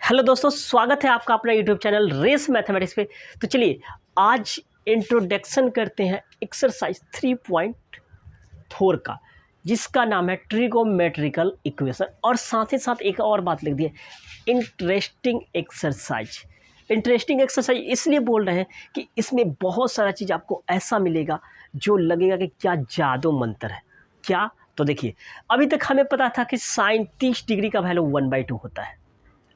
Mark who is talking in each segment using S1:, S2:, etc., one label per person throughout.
S1: Hello दोस्तों, स्वागत है आपका अपना यूट्यूब चैनल रेस मैथमेटिक्स पे। तो चलिए आज इंट्रोडक्शन करते हैं एक्सरसाइज 3.4 का, जिसका नाम है ट्रिगोमेट्रिकल इक्वेशन। और साथ ही साथ एक और बात लिख दी है, इंटरेस्टिंग एक्सरसाइज। इंटरेस्टिंग एक्सरसाइज इसलिए बोल रहे हैं कि इसमें बहुत सारा चीज़ आपको ऐसा मिलेगा जो लगेगा कि क्या जादू मंत्र है। क्या? तो देखिए, अभी तक हमें पता था कि साइन 30 डिग्री का वैल्यू 1/2 होता है।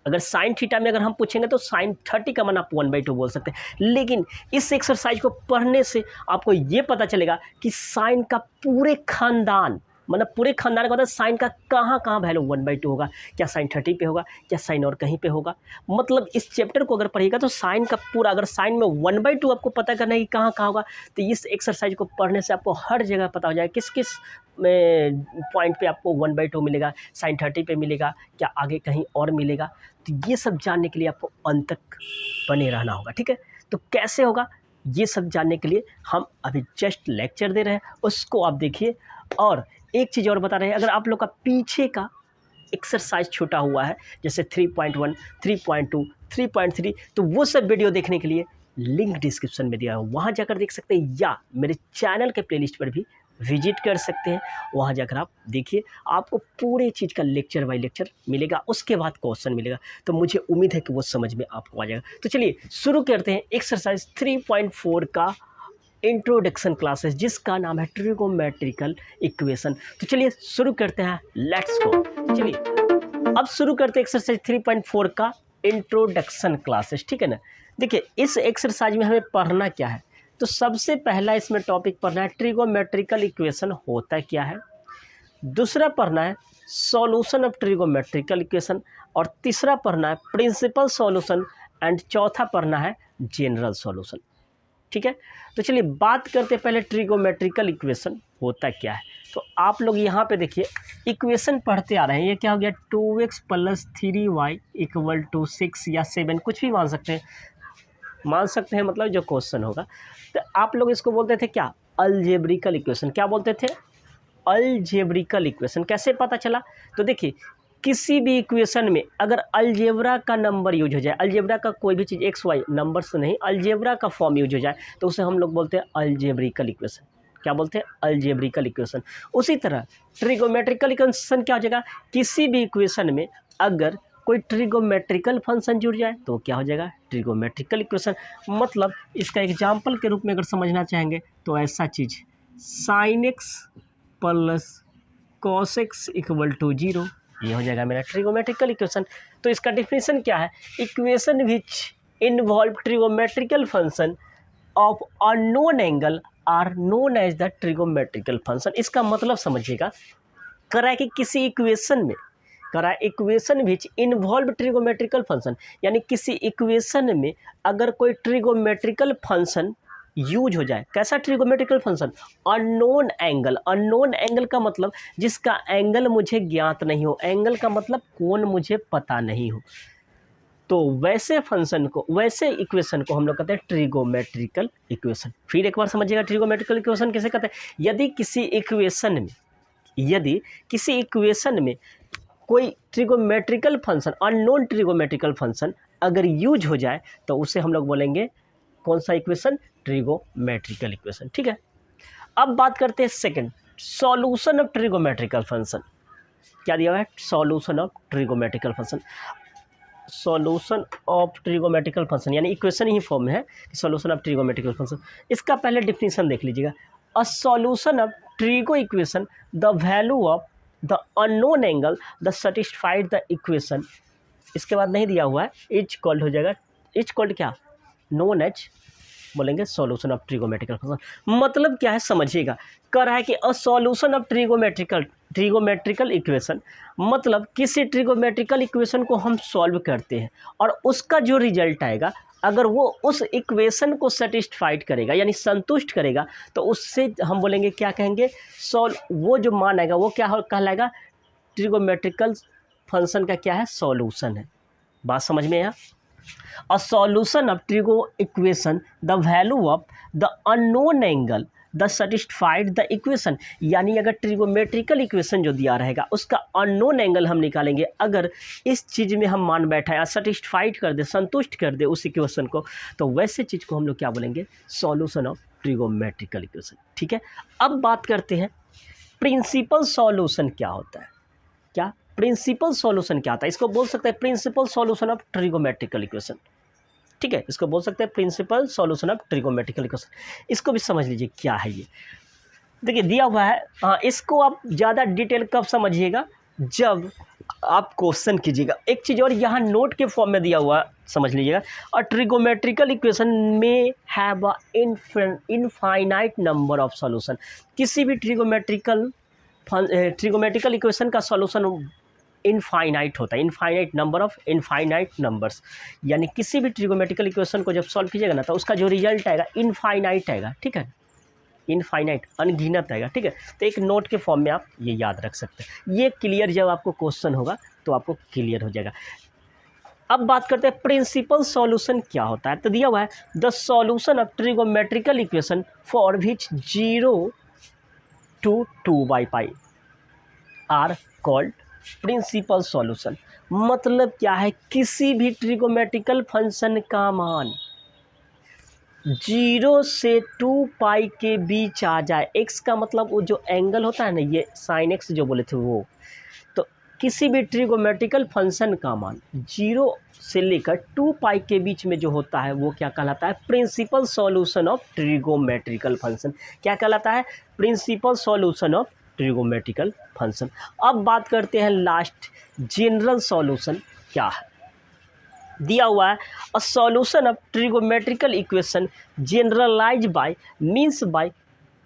S1: अगर साइन थीटा में अगर हम पूछेंगे तो साइन 30 का मान आप 1/2 बोल सकते हैं। लेकिन इस एक्सरसाइज को पढ़ने से आपको ये पता चलेगा कि साइन का पूरे खानदान, मतलब पूरे खानदान का मतलब साइन का कहाँ कहाँ वैल्यू 1/2 होगा। क्या साइन 30 पे होगा, क्या साइन और कहीं पे होगा। मतलब इस चैप्टर को अगर पढ़िएगा तो साइन का पूरा, अगर साइन में 1/2 आपको पता करना है कि कहाँ कहाँ होगा, तो इस एक्सरसाइज को पढ़ने से आपको हर जगह पता हो जाएगा किस किस में पॉइंट पे आपको 1/2 मिलेगा, साइन 30 पे मिलेगा, क्या आगे कहीं और मिलेगा। तो ये सब जानने के लिए आपको अंत तक बने रहना होगा, ठीक है। तो कैसे होगा ये सब जानने के लिए हम अभी जस्ट लेक्चर दे रहे हैं, उसको आप देखिए। और एक चीज़ और बता रहे हैं, अगर आप लोग का पीछे का एक्सरसाइज छूटा हुआ है जैसे 3.1, 3.2, 3.3, तो वो सब वीडियो देखने के लिए लिंक डिस्क्रिप्शन में दिया है, वहाँ जाकर देख सकते हैं, या मेरे चैनल के प्लेलिस्ट पर भी विजिट कर सकते हैं। वहाँ जाकर आप देखिए, आपको पूरे चीज़ का लेक्चर बाय लेक्चर मिलेगा, उसके बाद क्वेश्चन मिलेगा। तो मुझे उम्मीद है कि वो समझ में आपको आ जाएगा। तो चलिए शुरू करते हैं एक्सरसाइज 3.4 का इंट्रोडक्शन क्लासेस, जिसका नाम है ट्रिगोमेट्रिकल इक्वेशन। तो चलिए शुरू करते हैं, लेट्स गो। चलिए अब शुरू करते हैं एक्सरसाइज 3.4 का इंट्रोडक्शन क्लासेस, ठीक है ना। देखिए इस एक्सरसाइज में हमें पढ़ना क्या है, तो सबसे पहला इसमें टॉपिक पढ़ना है ट्रिगोमेट्रिकल इक्वेशन होता क्या है। दूसरा पढ़ना है सॉल्यूशन ऑफ ट्रिगोमेट्रिकल इक्वेशन, और तीसरा पढ़ना है प्रिंसिपल सॉल्यूशन, एंड चौथा पढ़ना है जनरल सॉल्यूशन, ठीक है। तो चलिए बात करते हैं पहले ट्रिगोमेट्रिकल इक्वेशन होता क्या है। तो आप लोग यहाँ पे देखिए इक्वेशन पढ़ते आ रहे हैं, ये क्या हो गया, 2x + 3y = 6 या 7, कुछ भी मान सकते हैं, मतलब जो क्वेश्चन होगा। तो आप लोग इसको बोलते थे क्या, अलजेब्रिकल इक्वेशन। क्या बोलते थे, अलजेब्रिकल इक्वेशन। कैसे पता चला, तो देखिए किसी भी इक्वेशन में अगर अलजेब्रा का नंबर यूज हो जाए, अलजेब्रा का कोई भी चीज़ एक्स वाई नंबर से नहीं, अलजेब्रा का फॉर्म यूज हो जाए, तो उसे हम लोग बोलते हैं अलजेब्रिकल इक्वेशन। क्या बोलते हैं, अलजेब्रिकल इक्वेशन। उसी तरह ट्रिगोमेट्रिकल इक्वेशन क्या हो जाएगा, किसी भी इक्वेशन में अगर कोई ट्रिगोमेट्रिकल फंक्शन जुड़ जाए तो क्या हो जाएगा, ट्रिगोमेट्रिकल इक्वेशन। मतलब इसका एग्जाम्पल के रूप में अगर समझना चाहेंगे तो ऐसा चीज़, sine x plus cos x = 0, ये हो जाएगा मेरा ट्रिगोमेट्रिकल इक्वेशन। तो इसका डिफिनेशन क्या है, equation which involve trigonometrical function of unknown angle are known as the trigonometrical function. इसका मतलब समझिएगा, करा है कि किसी इक्वेशन में, करा equation which involve trigonometrical function, यानी किसी इक्वेशन में अगर कोई ट्रिगोमेट्रिकल फंक्शन यूज हो जाए। कैसा trigonometrical function, unknown angle. Unknown angle का मतलब जिसका एंगल मुझे ज्ञात नहीं हो, एंगल का मतलब कोण मुझे पता नहीं हो, तो वैसे फंक्शन को, वैसे इक्वेशन को हम लोग कहते हैं ट्रिगोमेट्रिकल इक्वेशन। फिर एक बार समझिएगा ट्रिगोमेट्रिकल इक्वेशन किसे कहते हैं, यदि किसी इक्वेशन में कोई ट्रिगोमेट्रिकल फंक्शन, अननोन ट्रिगोमेट्रिकल फंक्शन अगर यूज हो जाए तो उसे हम लोग बोलेंगे कौन सा इक्वेशन, ट्रिगोमेट्रिकल इक्वेशन, ठीक है। अब बात करते हैं second, solution of trigonometrical function. क्या दिया हुआ है, solution of trigonometrical function. Solution of trigonometrical function यानी इक्वेशन ही फॉर्म में है, सॉल्यूशन ऑफ ट्रिगोमेट्रिकल फंक्शन। इसका पहले डिफिनीशन देख लीजिएगा, अ solution of trigo equation the value of the unknown angle the satisfied the equation. इसके बाद नहीं दिया हुआ है, इज कॉल्ड हो जाएगा, इज कॉल्ड क्या, नोन एज बोलेंगे सॉल्यूशन ऑफ ट्रिगोमेट्रिकल फंक्शन। मतलब क्या है समझिएगा, कह रहा है कि a solution of trigonometrical equation, मतलब किसी ट्रिगोमेट्रिकल इक्वेशन को हम सॉल्व करते हैं और उसका जो रिजल्ट आएगा अगर वो उस इक्वेशन को सेटिस्फाइड करेगा यानी संतुष्ट करेगा, तो उससे हम बोलेंगे क्या कहेंगे, वो जो मान आएगा वो क्या कहलाएगा, ट्रिगोमेट्रिकल फंक्शन का क्या है, सॉल्यूशन है। बात समझ में आया। A solution of trigo equation the value of the unknown angle the satisfied the equation, यानी अगर ट्रिगोमेट्रिकल इक्वेशन जो दिया रहेगा उसका अननोन एंगल हम निकालेंगे। अगर इस चीज़ में हम मान बैठा है, सेटिस्फाइड कर दे, संतुष्ट कर दे उस इक्वेशन को, तो वैसे चीज़ को हम लोग क्या बोलेंगे, सॉल्यूशन ऑफ ट्रिगोमेट्रिकल इक्वेशन। ठीक है, अब बात करते हैं प्रिंसिपल सॉल्यूशन क्या होता है। क्या प्रिंसिपल सॉल्यूशन क्या होता है? इसको बोल सकते हैं principal solution of trigonometrical equation. ठीक है, इसको बोल सकते हैं principal solution of trigonometrical equation. इसको भी समझ लीजिए क्या है ये। देखिए दिया हुआ है, हाँ, इसको आप ज़्यादा डिटेल कब समझिएगा, जब आप क्वेश्चन कीजिएगा। एक चीज़ और, यहाँ नोट के फॉर्म में दिया हुआ समझ लीजिएगा। और ट्रिगोमेट्रिकल इक्वेशन में have a infinite number of solution. किसी भी ट्रिगोमेट्रिकल इक्वेशन का सॉल्यूशन इनफाइनाइट होता है, infinite number of infinite numbers. यानी किसी भी ट्रिगोमेट्रिकल इक्वेशन को जब सॉल्व कीजिएगा ना, तो उसका जो रिजल्ट आएगा इनफाइनाइट आएगा। ठीक है, इनफाइनाइट, अनगिनत आएगा। ठीक है, तो एक नोट के फॉर्म में आप ये याद रख सकते हैं। ये क्लियर जब आपको क्वेश्चन होगा तो आपको क्लियर हो जाएगा। अब बात करते हैं प्रिंसिपल सॉल्यूशन क्या होता है। तो दिया हुआ है the solution of trigonometrical equation for which 0 to 2/π are called principal solution. मतलब क्या है, किसी भी ट्रिगोमेट्रिकल फंक्शन का मान 0 से 2π के बीच आ जाए। x का मतलब वो जो एंगल होता है ना, ये साइन x जो बोले थे वो, तो किसी भी ट्रिगोमेट्रिकल फंक्शन का मान 0 से लेकर 2π के बीच में जो होता है वो क्या कहलाता है, principal solution of trigonometrical function. क्या कहलाता है, principal solution of trigonometrical function. अब बात करते हैं लास्ट, जनरल सॉल्यूशन क्या है। दिया हुआ है a solution of trigonometrical equation generalize by means by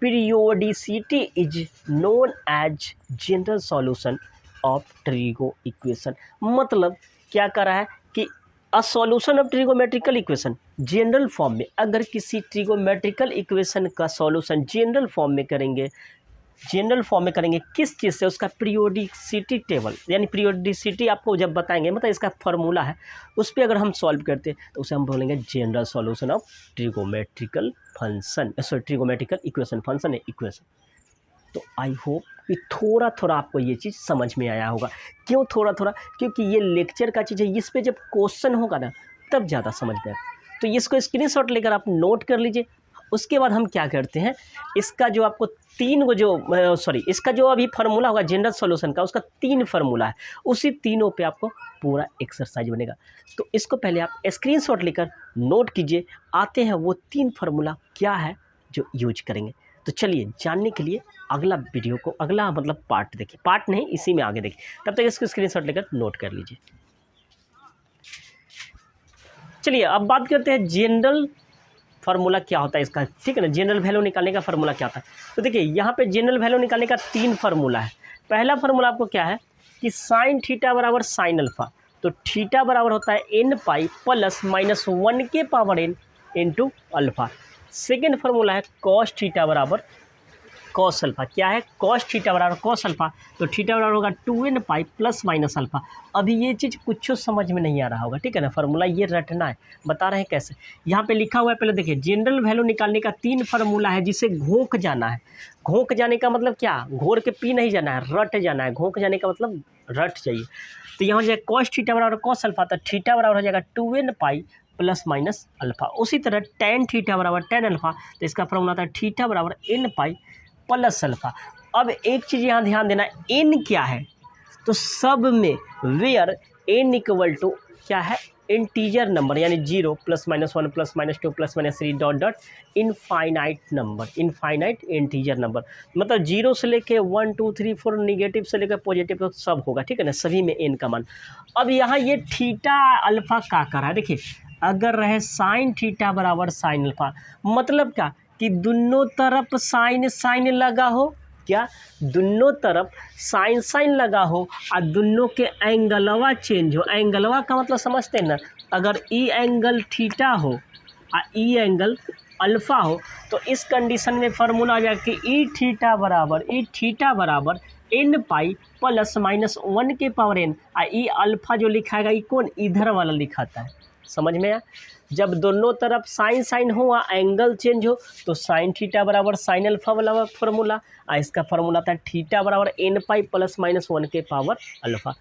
S1: periodicity is known as general solution of trigo equation. मतलब क्या कर रहा है कि a solution of trigonometrical equation general form में, अगर किसी ट्रिगोमेट्रिकल इक्वेशन का सॉल्यूशन जनरल फॉर्म में करेंगे, जनरल फॉर्म में करेंगे किस चीज़ से, उसका पीरियोडिसिटी टेबल, यानी पीरियोडिसिटी आपको जब बताएंगे, मतलब इसका फार्मूला है, उस पर अगर हम सॉल्व करते हैं तो उसे हम बोलेंगे general solution of trigonometrical function, sorry trigonometrical equation, function है इक्वेशन। तो आई होप कि थोड़ा थोड़ा आपको ये चीज़ समझ में आया होगा। क्यों थोड़ा थोड़ा, क्योंकि ये लेक्चर का चीज़ है, इस पर जब क्वेश्चन होगा ना तब ज़्यादा समझ में आएगा। तो इसको स्क्रीनशॉट लेकर आप नोट कर लीजिए। उसके बाद हम क्या करते हैं, इसका जो आपको इसका जो अभी फार्मूला होगा जनरल सॉल्यूशन का, उसका 3 फार्मूला है, उसी तीनों पे आपको पूरा एक्सरसाइज बनेगा। तो इसको पहले आप स्क्रीनशॉट लेकर नोट कीजिए। आते हैं वो 3 फार्मूला क्या है जो यूज करेंगे। तो चलिए जानने के लिए अगला वीडियो को, अगला मतलब पार्ट देखिए, पार्ट नहीं इसी में आगे देखिए, तब तक इसको स्क्रीनशॉट लेकर नोट कर लीजिए। चलिए अब बात करते हैं जनरल फार्मूला क्या होता है इसका। ठीक है ना, जनरल वैल्यू निकालने का फार्मूला क्या होता है। तो देखिए यहाँ पे जनरल वैल्यू निकालने का 3 फार्मूला है। पहला फार्मूला आपको क्या है कि साइन थीटा बराबर साइन अल्फा, तो थीटा बराबर होता है n पाई प्लस माइनस 1 के power n into alpha. Second formula है कॉस थीटा बराबर कॉस अल्फा। क्या है, कॉस थीटा बराबर कॉस अल्फा, तो थीटा बराबर होगा 2n pi plus minus alpha. अभी ये चीज़ कुछ समझ में नहीं आ रहा होगा, ठीक है ना, फार्मूला ये रटना है, बता रहे हैं कैसे। यहाँ पे लिखा हुआ है, पहले देखिए जनरल वैल्यू निकालने का 3 फार्मूला है, जिसे घोंक जाना है। घोंक जाने का मतलब क्या, घोर के पी नहीं जाना है, रट जाना है। घोंक जाने का मतलब रट जाइए। तो यहाँ हो जाएगा कॉस थीटा बराबर कॉस अल्फा, तो थीटा बराबर हो जाएगा 2n pi plus minus alpha. उसी तरह टेन थीटा बराबर टेन अल्फा, तो इसका फार्मूला था थीटा बराबर n पाई प्लस अल्फा। अब एक चीज़ यहाँ ध्यान देना, n क्या है, तो सब में वेयर n इक्वल टू क्या है, इंटीजर नंबर, यानी 0 plus minus 1 plus minus 2 plus minus 3 dot dot infinite number, infinite integer number. मतलब 0 से लेके 1 2 3 4 निगेटिव से लेकर पॉजिटिव तक सब होगा, ठीक है ना, सभी में n का मान। अब यहाँ ये थीटा अल्फा का कर रहा है, देखिए अगर रहे साइन थीटा बराबर साइन अल्फा, मतलब क्या कि दोनों तरफ साइन साइन लगा हो, क्या दोनों तरफ साइन साइन लगा हो और दोनों के एंगलवा चेंज हो। एंगलवा का मतलब समझते हैं ना, अगर ई एंगल थीटा हो और ई एंगल अल्फा हो, तो इस कंडीशन में फार्मूला आ जाएगा कि ई थीटा बराबर n पाई प्लस माइनस 1 के पावर n, और ई अल्फा जो लिखाएगा ये कौन, इधर वाला लिखाता है, समझ में आया। जब दोनों तरफ साइन साइन हो और एंगल चेंज हो तो साइन थीटा बराबर साइन अल्फा वाला फार्मूला, इसका फार्मूला था थीटा बराबर एन पाई प्लस माइनस 1 के पावर अल्फा।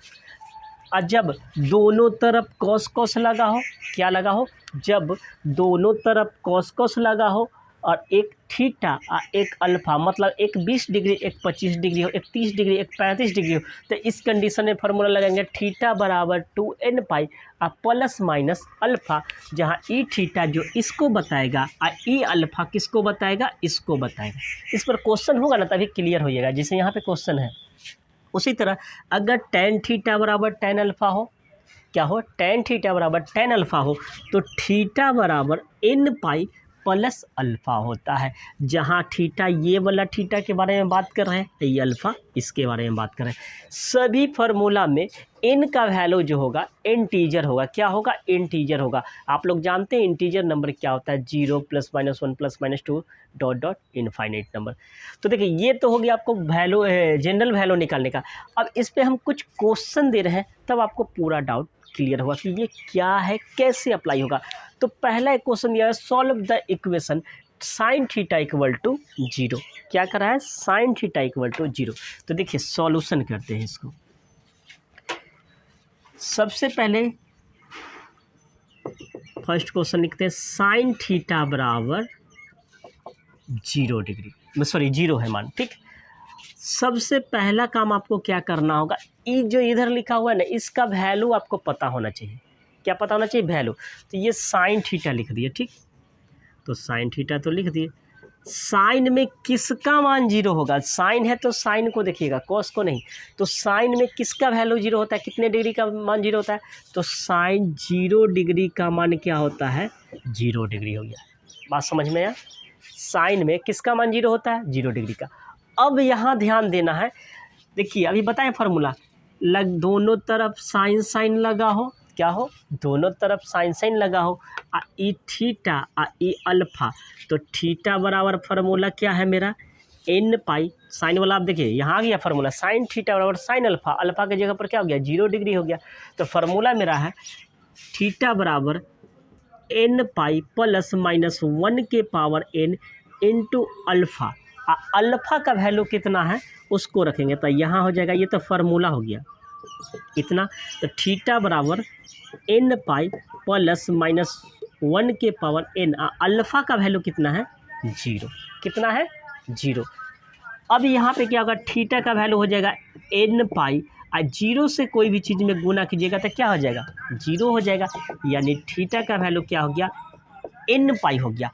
S1: और जब दोनों तरफ कॉस कॉस लगा हो, क्या लगा हो, जब दोनों तरफ कॉस कॉस लगा हो और एक थीटा और एक अल्फा, मतलब एक 20 डिग्री एक 25 डिग्री हो, एक 30 डिग्री एक 35 डिग्री हो, तो इस कंडीशन में फार्मूला लगाएंगे थीटा बराबर 2n पाई और प्लस माइनस अल्फा, जहाँ ई थीटा जो इसको बताएगा और ई अल्फा किसको बताएगा, इसको बताएगा। इस पर क्वेश्चन होगा ना तभी क्लियर हो जाएगा, जैसे यहाँ पे क्वेश्चन है। उसी तरह अगर tan थीटा बराबर tan अल्फा हो, क्या हो, tan थीटा बराबर tan अल्फा हो, तो थीटा बराबर n पाई प्लस अल्फा होता है। जहाँ थीटा ये वाला थीटा के बारे में बात कर रहे हैं, ये अल्फा इसके बारे में बात कर रहे हैं। सभी फार्मूला में n का वैल्यू जो होगा इंटीजर होगा, क्या होगा, इंटीजर होगा। आप लोग जानते हैं इंटीजर नंबर क्या होता है, 0 + -1 + -2 डॉट डॉट इनफाइनाइट नंबर। तो देखिए ये तो हो गया आपको वैल्यू, जनरल वैल्यू निकालने का। अब इस पे हम कुछ क्वेश्चन दे रहे हैं तब आपको पूरा डाउट क्लियर होगा कि ये क्या है, कैसे अप्लाई होगा। तो पहला एक क्वेश्चन दिया है, solve the equation sine theta equal to 0। क्या कर रहा है, साइन थीटा इक्वल टू 0। तो देखिए सॉल्यूशन करते हैं इसको। सबसे पहले फर्स्ट क्वेश्चन लिखते हैं, साइन थीटा बराबर 0 डिग्री, सॉरी 0 है मान, ठीक। सबसे पहला काम आपको क्या करना होगा, ये जो इधर लिखा हुआ है ना, इसका वैल्यू आपको पता होना चाहिए। क्या पता होना चाहिए, वैल्यू। तो ये साइन थीटा लिख दिए, ठीक। तो साइन थीटा तो लिख दिए। साइन में किसका मान 0 होगा, साइन है तो साइन को देखिएगा, कॉस को नहीं। तो साइन में किसका वैल्यू 0 होता है, कितने डिग्री का मान 0 होता है, तो साइन 0 डिग्री का मान क्या होता है, 0 डिग्री हो गया। बात समझ में आया। साइन में किसका मान 0 होता है, 0 डिग्री का। अब यहाँ ध्यान देना है, देखिए अभी बताएं फार्मूला, दोनों तरफ साइन साइन लगा हो, क्या हो, दोनों तरफ साइन साइन लगा हो, ई थीटा आ ई अल्फा। तो थीटा बराबर फार्मूला क्या है मेरा, n पाई, साइन वाला आप देखिए यहाँ आ गया फार्मूला, साइन थीटा बराबर साइन अल्फा, अल्फा की जगह पर क्या हो गया, 0 डिग्री हो गया। तो फार्मूला मेरा है थीटा बराबर n पाई प्लस माइनस 1 के power n into alpha. Alpha का वैल्यू कितना है उसको रखेंगे, तो यहाँ हो जाएगा, ये तो फार्मूला हो गया इतना। तो थीटा बराबर n पाई प्लस माइनस 1 के पावर n, अल्फ़ा का वैल्यू कितना है, 0। कितना है, 0। अब यहाँ पे क्या होगा, थीटा का वैल्यू हो जाएगा n पाई, 0 से कोई भी चीज़ में गुना कीजिएगा तो क्या हो जाएगा, 0 हो जाएगा। यानी थीटा का वैल्यू क्या हो गया, n पाई हो गया।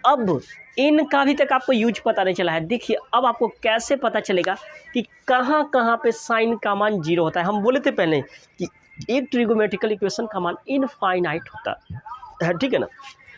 S1: अब इन का अभी तक आपको यूज पता नहीं चला है। देखिए अब आपको कैसे पता चलेगा कि कहाँ कहाँ पे साइन का मान 0 होता है। हम बोले थे पहले कि एक ट्रिगोमेट्रिकल इक्वेशन का मान इनफाइनाइट होता है, ठीक है ना।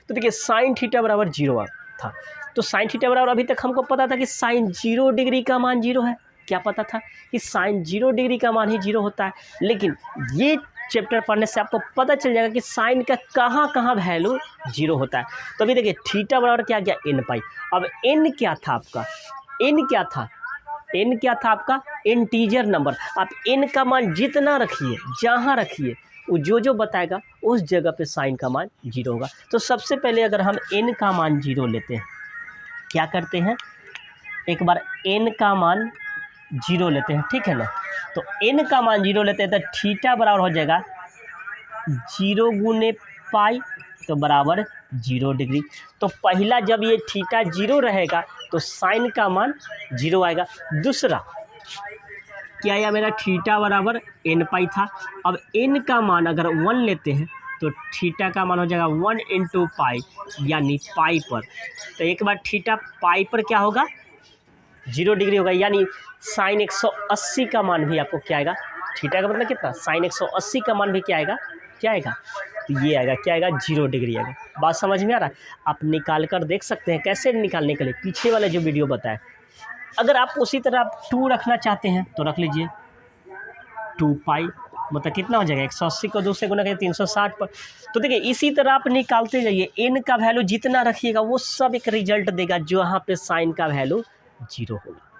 S1: तो देखिए साइन थीटा बराबर 0 था, तो साइन थीटा बराबर, अभी तक हमको पता था कि साइन 0 डिग्री का मान 0 है। क्या पता था कि साइन 0 डिग्री का मान ही 0 होता है। लेकिन ये चैप्टर पढ़ने से आपको पता चल जाएगा कि साइन का कहाँ कहाँ वैल्यू 0 होता है। तो अभी देखिए थीटा बराबर क्या गया, n पाई। अब n क्या था आपका, n क्या था, n क्या था आपका, इंटीजर नंबर। आप n का मान जितना रखिए, जहाँ रखिए, वो जो बताएगा उस जगह पे साइन का मान 0 होगा। तो सबसे पहले अगर हम n का मान 0 लेते हैं, क्या करते हैं, एक बार n का मान 0 लेते हैं, ठीक है ना। तो n का मान 0 लेते हैं तो थीटा बराबर हो जाएगा 0 गुने पाई, तो बराबर 0 डिग्री। तो पहला जब ये थीटा 0 रहेगा तो साइन का मान 0 आएगा। दूसरा क्या आया मेरा, थीटा बराबर n पाई था। अब n का मान अगर 1 लेते हैं तो थीटा का मान हो जाएगा 1 इंटू पाई, यानी पाई पर। तो एक बार थीटा पाई पर क्या होगा, 0 डिग्री होगा। यानी साइन 180 का मान भी आपको क्या आएगा, थीटा का मतलब कितना, साइन 180 का मान भी क्या आएगा, क्या आएगा, तो ये आएगा, क्या आएगा, 0 डिग्री आएगा। बात समझ में आ रहा है। आप निकाल कर देख सकते हैं कैसे निकालने के लिए, पीछे वाला जो वीडियो बताया। अगर आप उसी तरह आप 2 रखना चाहते हैं तो रख लीजिए, 2 पाई मतलब कितना हो जाएगा, 180 को 2 से गुना करिए 360 पर। तो देखिए इसी तरह आप निकालते जाइए, n का वैल्यू जितना रखिएगा वो सब एक रिजल्ट देगा जहाँ पे साइन का वैल्यू 0 होगा।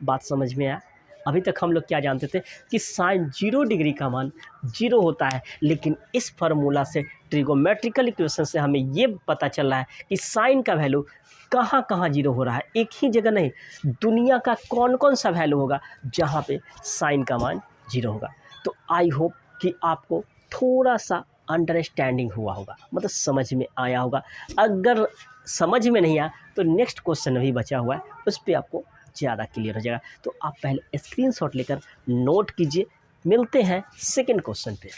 S1: बात समझ में आया। अभी तक हम लोग क्या जानते थे कि साइन 0 डिग्री का मान 0 होता है, लेकिन इस फार्मूला से ट्रिगोमेट्रिकल इक्वेशन से हमें ये पता चल रहा है कि साइन का वैल्यू कहाँ कहाँ 0 हो रहा है। एक ही जगह नहीं, दुनिया का कौन कौन सा वैल्यू होगा जहाँ पे साइन का मान 0 होगा। तो आई होप कि आपको थोड़ा सा अंडरस्टैंडिंग हुआ होगा, मतलब समझ में आया होगा। अगर समझ में नहीं आया तो नेक्स्ट क्वेश्चन अभी बचा हुआ है, उस पर आपको ज़्यादा क्लियर हो जाएगा। तो आप पहले स्क्रीनशॉट लेकर नोट कीजिए। मिलते हैं सेकंड क्वेश्चन पे।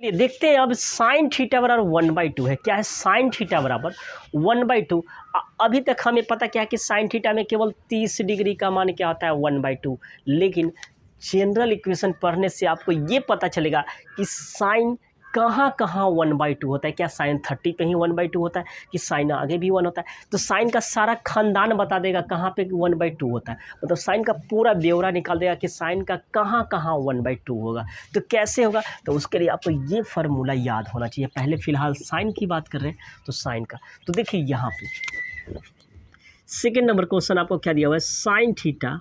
S1: ये देखते हैं अब साइन थीटा बराबर 1/2 है। क्या है? साइन थीटा बराबर 1/2। अभी तक हमें पता क्या है कि साइन थीटा में केवल 30 डिग्री का मान क्या होता है 1/2, लेकिन जनरल इक्वेशन पढ़ने से आपको ये पता चलेगा कि साइन कहाँ कहाँ 1/2 होता है। क्या साइन 30 पे ही 1/2 होता है कि साइन आगे भी 1 होता है? तो साइन का सारा खानदान बता देगा कहाँ पे 1/2 होता है, मतलब साइन का पूरा ब्यौरा निकाल देगा कि साइन का कहाँ कहाँ 1/2 होगा। तो कैसे होगा? तो उसके लिए आपको ये फार्मूला याद होना चाहिए। पहले फ़िलहाल साइन की बात कर रहे हैं तो साइन का, तो देखिए यहाँ पे सेकेंड नंबर क्वेश्चन आपको क्या दिया हुआ है, साइन थीटा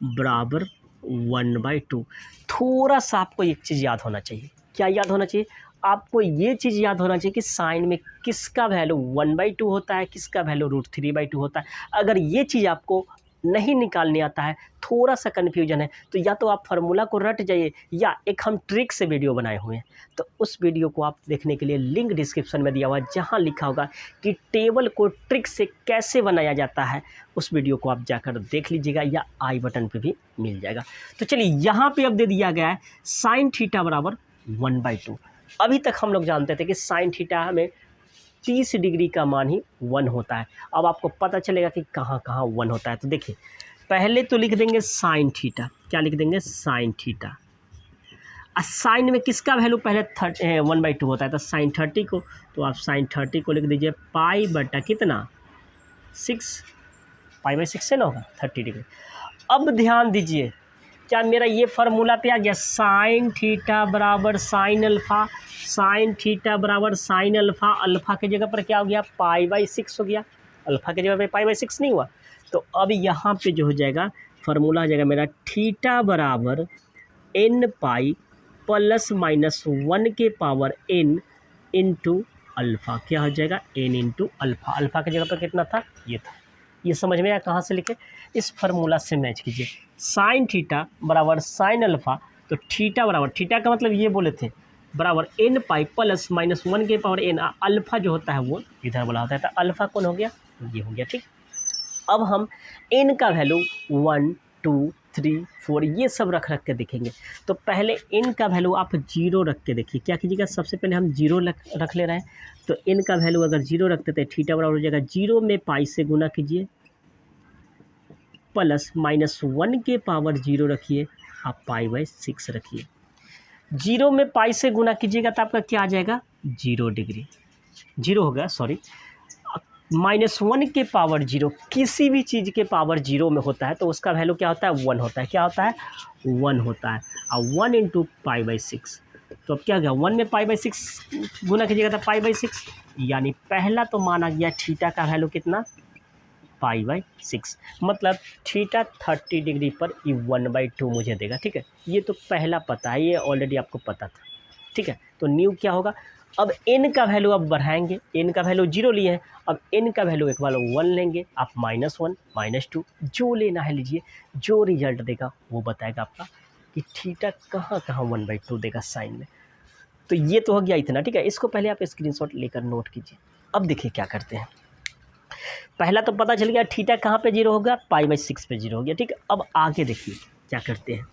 S1: बराबर 1/2। थोड़ा सा आपको एक चीज़ याद होना चाहिए। क्या याद होना चाहिए? आपको ये चीज़ याद होना चाहिए कि साइन में किसका वैल्यू 1/2 होता है, किसका वैल्यू √3/2 होता है। अगर ये चीज़ आपको नहीं निकालने आता है, थोड़ा सा कन्फ्यूजन है, तो या तो आप फार्मूला को रट जाइए, या एक हम ट्रिक से वीडियो बनाए हुए हैं, तो उस वीडियो को आप देखने के लिए लिंक डिस्क्रिप्शन में दिया हुआ है, जहाँ लिखा होगा कि टेबल को ट्रिक से कैसे बनाया जाता है। उस वीडियो को आप जाकर देख लीजिएगा, या आई बटन पे भी मिल जाएगा। तो चलिए यहाँ पे अब दे दिया गया है साइन थीटा बराबर 1/2। अभी तक हम लोग जानते थे कि साइन थीटा हमें 30 डिग्री का मान ही 1 होता है। अब आपको पता चलेगा कि कहाँ कहाँ 1 होता है। तो देखिए, पहले तो लिख देंगे साइन थीटा। क्या लिख देंगे? Sine theta. साइन में किसका वैल्यू पहले 1/2 होता है? तो साइन 30 को, तो आप साइन 30 को लिख दीजिए पाई बटा कितना 6, पाई/6 से ना होगा 30 डिग्री। अब ध्यान दीजिए, क्या मेरा ये फार्मूला पे आ गया? साइन थीटा बराबर साइन अल्फ़ा, साइन थीटा बराबर साइन अल्फ़ा। अल्फ़ा की जगह पर क्या हो गया? पाई/6 हो गया। अल्फ़ा की जगह पे पाई/6 नहीं हुआ। तो अब यहाँ पे जो हो जाएगा फार्मूला हो जाएगा मेरा थीटा बराबर n पाई प्लस माइनस 1 के पावर n इंटू अल्फ़ा। क्या हो जाएगा? n into alpha. अल्फ़ा की जगह पर कितना था? ये था। ये समझ में आया? कहाँ से लिखे? इस फार्मूला से मैच कीजिए। साइन थीटा बराबर साइन अल्फ़ा, तो थीटा बराबर, थीटा का मतलब ये बोले थे, बराबर n पाई प्लस माइनस 1 के पावर n। अल्फ़ा जो होता है वो इधर बोला होता है, तो अल्फ़ा कौन हो गया? ये हो गया। ठीक, अब हम n का वैल्यू 1, 2, 3, 4 ये सब रख के देखेंगे। तो पहले n का वैल्यू आप 0 रख के देखिए। क्या कीजिएगा? सबसे पहले हम 0 रख ले रहे हैं, तो n का वैल्यू अगर 0 रखते थे, थीटा बराबर हो जाएगा 0 में पाई से गुना कीजिए, प्लस माइनस 1 के पावर 0 रखिए, आप पाई/6 रखिए। 0 में पाई से गुना कीजिएगा तो आपका क्या आ जाएगा? 0 डिग्री। 0 हो गया, सॉरी। -1 के पावर 0, किसी भी चीज़ के पावर 0 में होता है तो उसका वैल्यू क्या होता है? 1 होता है। क्या होता है? 1 होता है। और 1 इंटू पाई/6, तो अब क्या हो गया? 1 में पाई/6 गुना कीजिएगा तो पाई/6, यानी पहला तो माना गया थीटा का वैल्यू कितना? पाई/6। मतलब थीटा 30 डिग्री पर ये 1/2 मुझे देगा। ठीक है, ये तो पहला पता है, ये ऑलरेडी आपको पता था। ठीक है, तो न्यू क्या होगा? अब n का वैल्यू अब बढ़ाएंगे। n का वैल्यू 0 लिए हैं, अब n का वैल्यू एक बार 1 लेंगे, आप -1, -2 जो लेना है लीजिए। जो रिजल्ट देगा वो बताएगा आपका कि थीटा कहाँ कहाँ 1/2 देगा साइन में। तो ये तो हो गया इतना। ठीक है, इसको पहले आप स्क्रीनशॉट लेकर नोट कीजिए। अब देखिए क्या करते हैं। पहला तो पता चल गया थीटा कहाँ पे 0 होगा? पाई/6 पे 0 हो गया। ठीक है, अब आगे देखिए क्या करते हैं।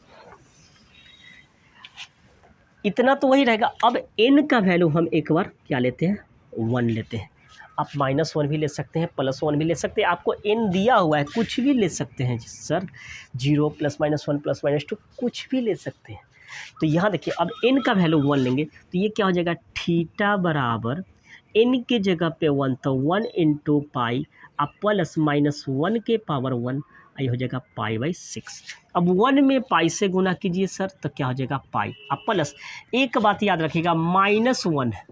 S1: इतना तो वही रहेगा। अब n का वैल्यू हम एक बार क्या लेते हैं? 1 लेते हैं। आप -1 भी ले सकते हैं, +1 भी ले सकते हैं, आपको n दिया हुआ है, कुछ भी ले सकते हैं सर। 0 +-1 +-2 कुछ भी ले सकते हैं। तो यहाँ देखिए, अब n का वैल्यू 1 लेंगे तो ये क्या हो जाएगा? थीटा बराबर n की जगह पे 1, तो 1 इंटू पाई, अब +-1 के पावर 1, ये हो जाएगा पाई/6। अब 1 में पाई से गुना कीजिए सर, तो क्या हो जाएगा? पाई। अब प्लस, एक बात याद रखिएगा, -1 है,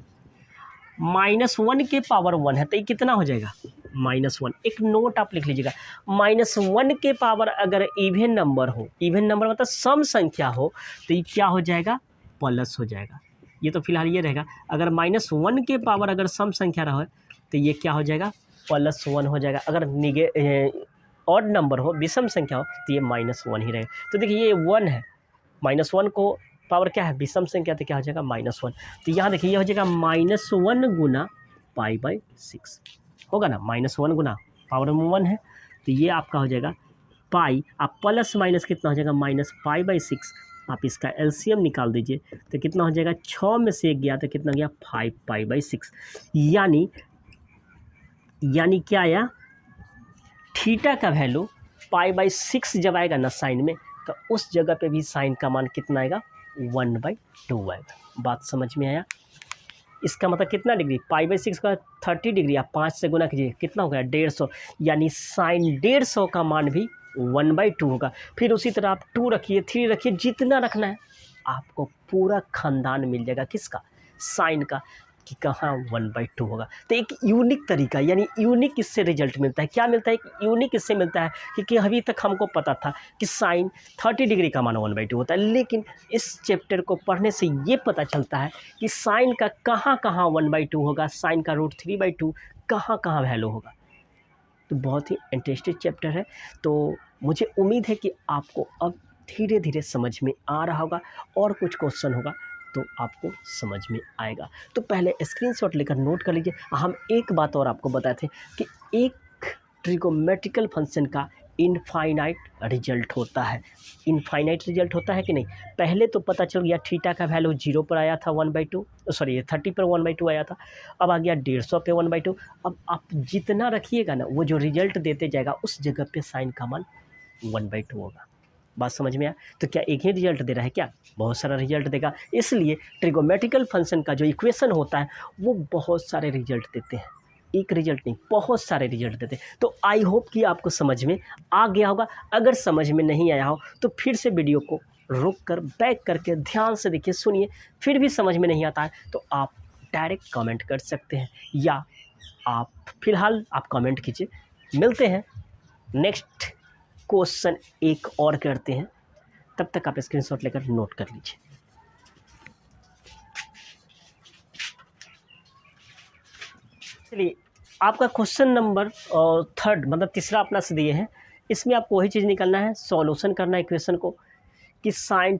S1: -1 के पावर 1 है, तो ये कितना हो जाएगा? -1। एक नोट आप लिख लीजिएगा, -1 के पावर अगर इवन नंबर हो, इवन नंबर मतलब सम संख्या हो, तो ये क्या हो जाएगा, प्लस हो जाएगा। ये तो फिलहाल ये रहेगा, अगर -1 के पावर अगर सम संख्या रहे तो ये क्या हो जाएगा, +1 हो जाएगा। अगर ऑड नंबर हो, विषम संख्या हो, तो ये -1 ही रहेगा। तो देखिए ये 1 है, -1 को पावर क्या है, विषम संख्या, तो क्या हो जाएगा -1। तो यहाँ देखिए ये हो जाएगा -1 गुना π/6 होगा ना, -1 गुना पावर में 1 है, तो ये आपका हो जाएगा पाई, आप प्लस माइनस कितना हो जाएगा, -π/6। आप इसका एलसीएम निकाल दीजिए तो कितना हो जाएगा, 6 में से 1 गया तो कितना गया, 5π/6। यानी क्या आया, थीटा का वैल्यू π/6 जब आएगा ना साइन में, तो उस जगह पे भी साइन का मान कितना आएगा, 1/2 आएगा। बात समझ में आया। इसका मतलब कितना डिग्री, π/6 का 30 डिग्री, आप 5 से गुना कीजिए, कितना हो गया, 150। यानी साइन 150 का मान भी 1/2 होगा। फिर उसी तरह आप 2 रखिए, 3 रखिए, जितना रखना है, आपको पूरा खानदान मिल जाएगा किसका, साइन का, कि कहाँ 1/2 होगा। तो एक यूनिक तरीका, यानी यूनिक इससे रिजल्ट मिलता है। क्या मिलता है, एक यूनिक इससे मिलता है क्योंकि अभी तक हमको पता था कि साइन 30 डिग्री का मान 1/2 होता है, लेकिन इस चैप्टर को पढ़ने से ये पता चलता है कि साइन का कहाँ कहाँ 1/2 होगा, साइन का √3/2 कहाँ कहाँ वैल्यू होगा। तो बहुत ही इंटरेस्टिंग चैप्टर है। तो मुझे उम्मीद है कि आपको अब धीरे धीरे समझ में आ रहा होगा, और कुछ क्वेश्चन होगा तो आपको समझ में आएगा। तो पहले स्क्रीनशॉट लेकर नोट कर लीजिए। हम एक बात और आपको बताए थे कि एक ट्रिगोमेट्रिकल फंक्शन का इनफाइनाइट रिजल्ट होता है। इनफाइनाइट रिजल्ट होता है कि नहीं, पहले तो पता चल गया थीटा का वैल्यू 0 पर आया था 1/2, सॉरी 30 पर 1/2 आया था, अब आ गया 150 पे 1/2। अब आप जितना रखिएगा ना, वो जो रिजल्ट देते जाएगा उस जगह पे साइन का मान 1/2 होगा। बात समझ में आया। तो क्या एक ही रिजल्ट दे रहा है, क्या बहुत सारा रिजल्ट देगा। इसलिए ट्रिगोमेट्रिकल फंक्शन का जो इक्वेशन होता है वो बहुत सारे रिजल्ट देते हैं, एक रिजल्ट नहीं, बहुत सारे रिजल्ट देते हैं। तो आई होप कि आपको समझ में आ गया होगा। अगर समझ में नहीं आया हो तो फिर से वीडियो को रोक कर बैक करके ध्यान से देखिए, सुनिए, फिर भी समझ में नहीं आता है तो आप डायरेक्ट कमेंट कर सकते हैं, या आप फिलहाल आप कमेंट कीजिए। मिलते हैं नेक्स्ट क्वेश्चन एक और करते हैं, तब तक आप स्क्रीनशॉट लेकर नोट कर लीजिए। चलिए, आपका क्वेश्चन नंबर 3 मतलब तीसरा अपना से दिए हैं। इसमें आपको वही चीज़ निकालना है, सॉल्यूशन करना है इक्वेशन को, कि साइन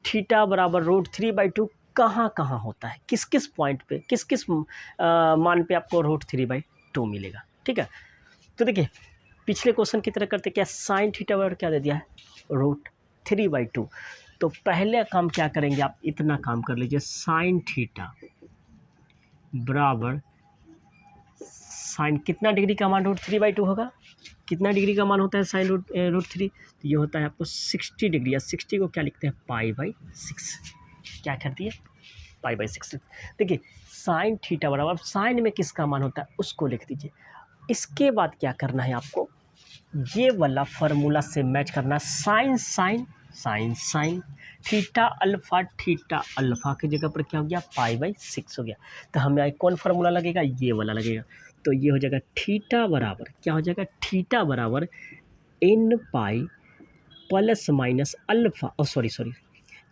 S1: थीटा बराबर √3/2 कहाँ कहाँ होता है, किस किस पॉइंट पे, किस किस मान पे आपको √3/2 मिलेगा। ठीक है, तो देखिए पिछले क्वेश्चन की तरह करते, क्या साइन थीटा बराबर क्या दे दिया है, √3/2। तो पहले काम क्या करेंगे, आप इतना काम कर लीजिए, साइन थीटा बराबर साइन कितना डिग्री का मान √3/2 होगा, कितना डिग्री का मान होता है साइन √3, तो ये होता है आपको 60 डिग्री, या 60 को क्या लिखते हैं, π/6। क्या कर दिए, π/6। देखिए साइन थीटा बराबर, साइन में किसका मान होता है उसको लिख दीजिए। इसके बाद क्या करना है आपको, ये वाला फार्मूला से मैच करना, sine sine sine sine, theta alpha की जगह पर क्या हो गया, π/6 हो गया। तो हमें कौन फार्मूला लगेगा, ये वाला लगेगा। तो ये हो जाएगा थीटा बराबर क्या हो जाएगा, थीटा बराबर n π ± अल्फा, सॉरी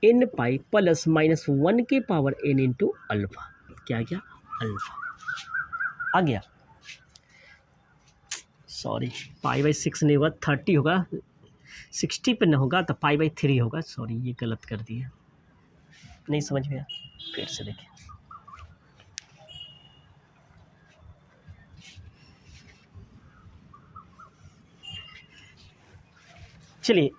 S1: n π ± 1 के पावर n इंटू अल्फा, क्या गया, अल्फा आ गया। सॉरी π/6 नहीं होगा, 30 होगा, 60 पे न होगा तो π/3 होगा। सॉरी ये गलत कर दिया, नहीं समझ में आया, फिर से देखिए। चलिए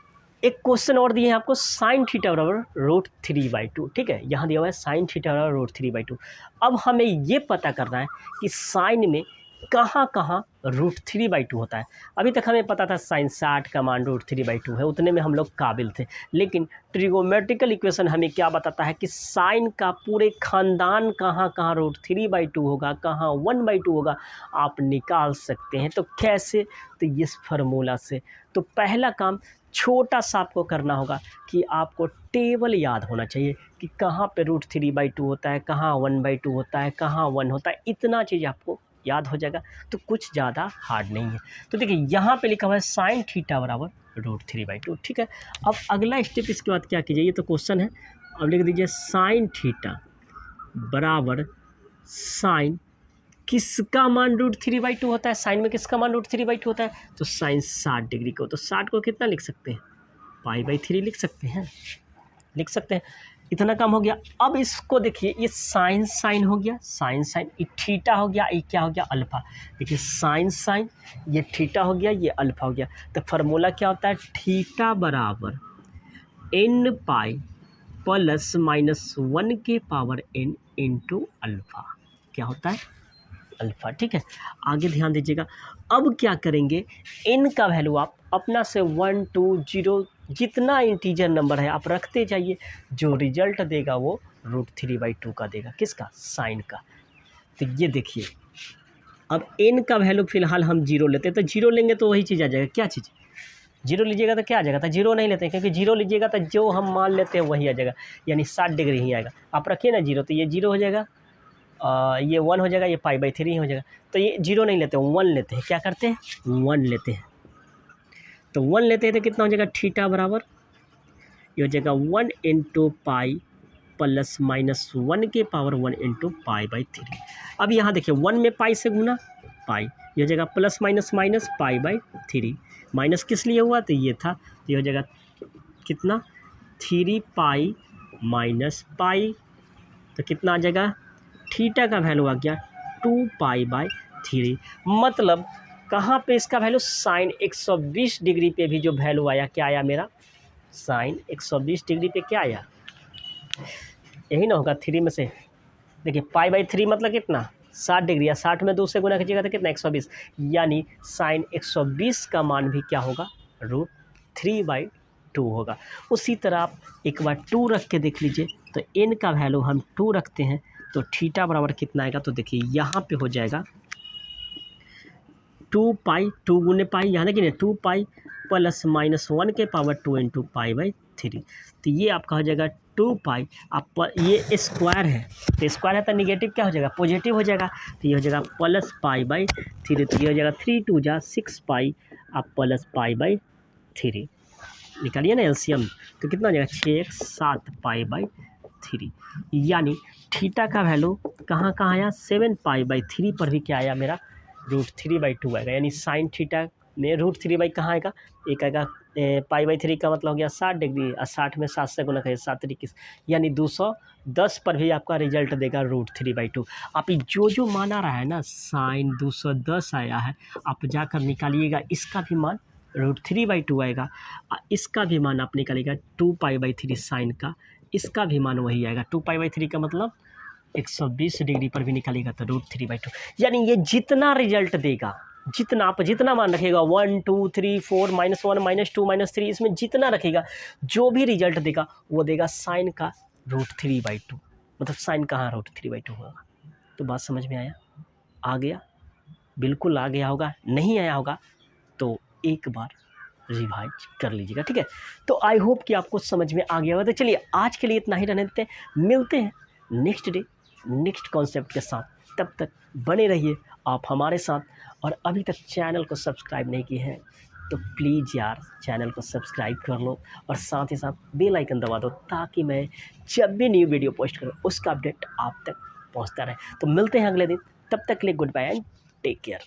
S1: एक क्वेश्चन और दिए हैं आपको, साइन थीटा बराबर √3/2। ठीक है, यहाँ दिया हुआ है साइन थीटा बराबर √3/2। अब हमें ये पता करना है कि साइन में कहाँ कहाँ √3/2 होता है। अभी तक हमें पता था साइन 60 का मान √3/2 है, उतने में हम लोग काबिल थे। लेकिन ट्रिगोमेट्रिकल इक्वेशन हमें क्या बताता है कि साइन का पूरे खानदान कहाँ कहाँ √3/2 होगा, कहाँ 1/2 होगा, आप निकाल सकते हैं। तो कैसे, तो इस फार्मूला से। तो पहला काम छोटा सा आपको करना होगा कि आपको टेबल याद होना चाहिए कि कहाँ पे √3/2 होता है, कहाँ 1/2 होता है, कहाँ 1 होता है, इतना चीज़ आपको याद हो जाएगा, तो कुछ ज़्यादा हार्ड नहीं है। तो देखिए यहाँ पे लिखा हुआ है साइन थीटा बराबर √3/2, ठीक है। अब अगला स्टेप इसके बाद क्या कीजिए, ये तो क्वेश्चन है, अब लिख दीजिए साइन थीटा बराबर साइन किसका मान √3/2 होता है, साइन में किसका मान √3/2 होता है, तो साइन 60 डिग्री को, तो 60 को कितना लिख सकते हैं, π/3 लिख सकते हैं, लिख सकते हैं। इतना काम हो गया। अब इसको देखिए, ये साइन साइन हो गया, साइन साइन, ये थीटा हो गया, ये क्या हो गया, अल्फा। देखिए साइन साइन, ये थीटा हो गया, ये अल्फा हो गया। तो फार्मूला क्या होता है, थीटा बराबर n पाई प्लस माइनस 1 के पावर n इंटू अल्फा, क्या होता है, अल्फा, ठीक है। आगे ध्यान दीजिएगा। अब क्या करेंगे, n का वैल्यू आप अपना से 1 2 0 जितना इंटीजर नंबर है आप रखते जाइए, जो रिजल्ट देगा वो √3/2 का देगा, किसका, साइन का। तो ये देखिए, अब n का वैल्यू फिलहाल हम 0 लेते हैं, तो 0 लेंगे तो वही चीज़ आ जाएगा, क्या चीज़, 0 लीजिएगा तो क्या आ जाएगा, तो 0 नहीं लेते हैं, क्योंकि 0 लीजिएगा तो जो हम मान लेते हैं वही आ जाएगा, यानी 60 डिग्री ही आएगा। आप रखिए ना 0, तो ये 0 हो जाएगा, ये 1 हो जाएगा, ये π/3 हो जाएगा। तो ये 0 नहीं लेते, 1 लेते हैं, क्या करते हैं, 1 लेते हैं। तो 1 लेते हैं तो कितना हो जाएगा, थीटा बराबर, ये हो जाएगा 1 इंटू पाई प्लस माइनस 1 के पावर 1 इंटू π/3। अब यहाँ देखिए 1 में पाई से गुना पाई, ये हो जाएगा प्लस माइनस माइनस π/3, माइनस किस लिए हुआ, तो ये था, तो ये हो जाएगा कितना, 3 पाई माइनस पाई, तो कितना आ जाएगा, थीटा का वैल्यू आ गया 2π/3। मतलब कहाँ पे इसका वैल्यू, साइन 120 डिग्री पे भी जो वैल्यू आया, क्या आया मेरा, साइन 120 डिग्री पे क्या आया, यही ना होगा 3 में से। देखिए π/3 मतलब कितना, 60 डिग्री, या 60 में 2 से गुना कीजिएगा तो कितना, 120, यानी साइन 120 का मान भी क्या होगा, √3/2 होगा। उसी तरह आप एक बार 2 रख के देख लीजिए, तो n का वैल्यू हम 2 रखते हैं, तो थीटा बराबर कितना आएगा, तो देखिए यहाँ पे हो जाएगा 2 गुने पाई, यहाँ देखिए 2 पाई प्लस माइनस 1 के पावर 2 इंटू π/3। तो ये आपका हो जाएगा 2 पाई, आप ये स्क्वायर है, तो स्क्वायर है तो निगेटिव क्या हो जाएगा, पॉजिटिव हो जाएगा, तो ये हो जाएगा प्लस π/3। तो ये हो जाएगा 3 2 जा 6 पाई, आप प्लस π/3 निकालिए ना एलसीएम, तो कितना हो जाएगा, 6 1 7 π/3। यानी थीटा का वैल्यू कहाँ कहाँ आया, 7 π/3 पर भी क्या आया मेरा, √3/2 आएगा। यानी साइन थीटा में √3 कहाँ आएगा, एक आएगा π/3 का मतलब हो गया 60 डिग्री, और 60 में 7 से गुना करिए, 7 21, यानी 210 पर भी आपका रिजल्ट देगा √3/2। आप जो जो मान आ रहा है ना, साइन 210 आया है, आप जाकर निकालिएगा, इसका भी मान √3/2 आएगा, इसका भी मान आप निकालिएगा 2π/3 साइन का, इसका भी मान वही आएगा, 2π/3 का मतलब 120 डिग्री पर भी निकालेगा तो √3/2। यानी ये जितना रिजल्ट देगा, जितना आप जितना मान रखेगा 1 2 3 4 -1 -2 -3, इसमें जितना रखेगा, जो भी रिजल्ट देगा वो देगा साइन का √3/2। मतलब साइन कहाँ √3/2 होगा। तो बात समझ में आया, आ गया, बिल्कुल आ गया होगा, नहीं आया होगा तो एक बार रिवाइज कर लीजिएगा, ठीक है। तो आई होप कि आपको समझ में आ गया होगा। तो चलिए आज के लिए इतना ही रहने देते हैं, मिलते हैं नेक्स्ट डे नेक्स्ट कॉन्सेप्ट के साथ। तब तक बने रहिए आप हमारे साथ, और अभी तक चैनल को सब्सक्राइब नहीं किए हैं तो प्लीज़ यार चैनल को सब्सक्राइब कर लो, और साथ ही साथ बेल आइकन दबा दो, ताकि मैं जब भी न्यू वीडियो पोस्ट करूँ उसका अपडेट आप तक पहुँचता रहे। तो मिलते हैं अगले दिन, तब तक के लिए goodbye and take care.